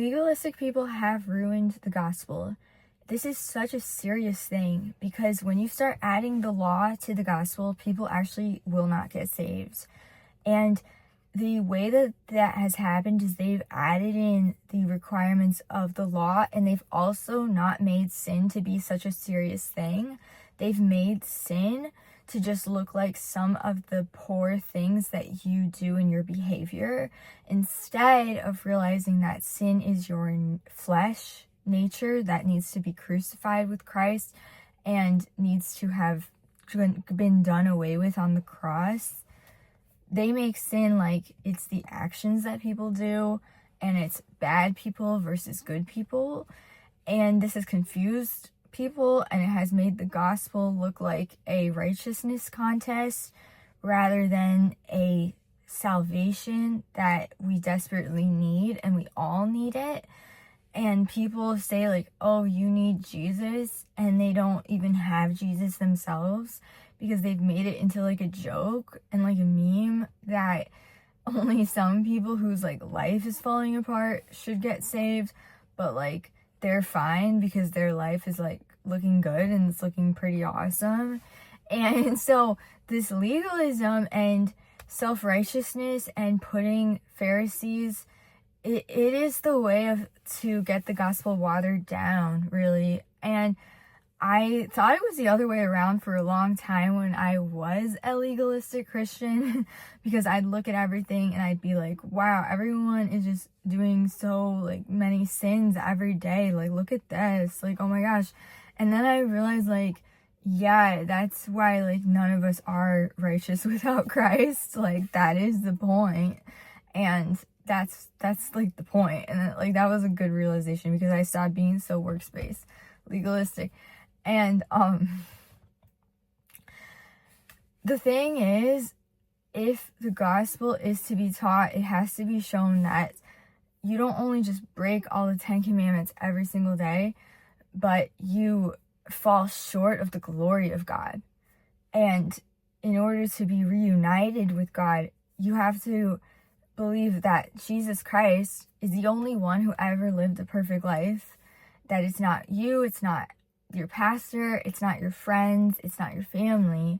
legalistic people have ruined the gospel. This is such a serious thing because when you start adding the law to the gospel, people actually will not get saved. And the way that that has happened is they've added in the requirements of the law, and they've also not made sin to be such a serious thing. They've made sin to just look like some of the poor things that you do in your behavior, instead of realizing that sin is your flesh nature that needs to be crucified with Christ and needs to have been done away with on the cross. They make sin like it's the actions that people do, and it's bad people versus good people, and this has confused people, and it has made the gospel look like a righteousness contest rather than a salvation that we desperately need, and we all need it. And people say like, oh, you need Jesus, and they don't even have Jesus themselves because they've made it into like a joke and like a meme that only some people whose like life is falling apart should get saved, but like they're fine because their life is like looking good and it's looking pretty awesome. And so this legalism and self-righteousness and putting Pharisees, it is the way to get the gospel watered down, really. And I thought it was the other way around for a long time when I was a legalistic Christian because I'd look at everything and I'd be like, wow, everyone is just doing so like many sins every day. Like, look at this. Like, oh my gosh. And then I realized like, yeah, that's why like none of us are righteous without Christ. Like, that is the point. And that's like the point. And then, like, that was a good realization because I stopped being so works-based, legalistic. And the thing is, if the gospel is to be taught, it has to be shown that you don't only just break all the 10 commandments every single day, but you fall short of the glory of God. And in order to be reunited with God, you have to believe that Jesus Christ is the only one who ever lived a perfect life, that it's not you, it's not your pastor, it's not your friends, it's not your family.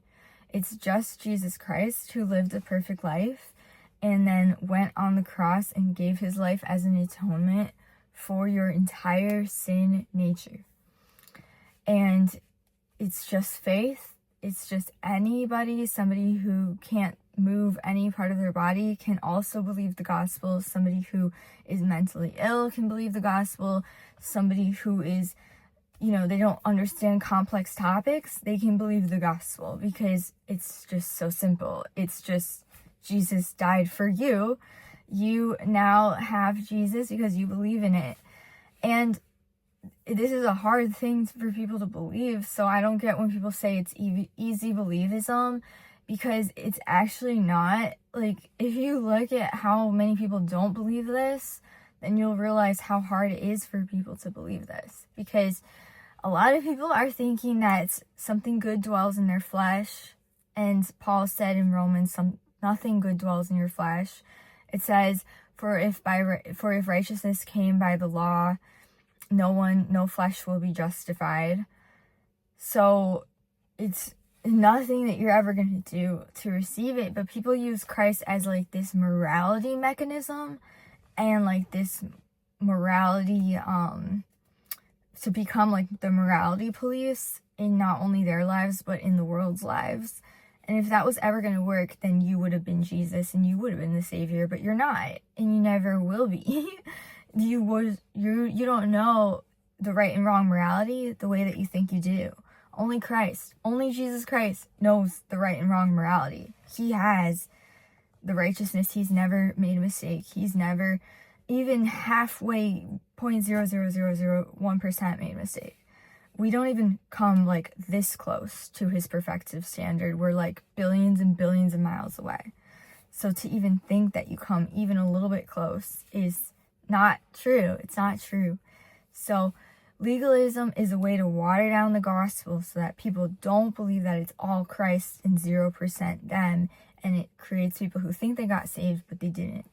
It's just Jesus Christ who lived a perfect life and then went on the cross and gave his life as an atonement for your entire sin nature. And it's just faith. It's just somebody who can't move any part of their body can also believe the gospel. Somebody who is mentally ill can believe the gospel. Somebody who is, they don't understand complex topics, they can believe the gospel because it's just so simple. It's just Jesus died for you. You now have Jesus because you believe in it. And this is a hard thing for people to believe, so I don't get when people say it's easy believism, because it's actually not. Like, if you look at how many people don't believe this, then you'll realize how hard it is for people to believe this, because a lot of people are thinking that something good dwells in their flesh, and Paul said in Romans, nothing good dwells in your flesh. It says, for if righteousness came by the law, no flesh will be justified. So it's nothing that you're ever going to do to receive it, but people use Christ as like this morality mechanism and like this morality to become like the morality police in not only their lives but in the world's lives. And if that was ever going to work, then you would have been Jesus and you would have been the savior, but you're not, and you never will be. You don't know the right and wrong morality the way that you think you do. Only Christ, only Jesus Christ knows the right and wrong morality. He has the righteousness. He's never made a mistake. He's never even halfway 0.00001% made a mistake. We don't even come like this close to his perfective standard. We're like billions and billions of miles away. So to even think that you come even a little bit close is not true. It's not true. So legalism is a way to water down the gospel so that people don't believe that it's all Christ and 0% them, and it creates people who think they got saved but they didn't.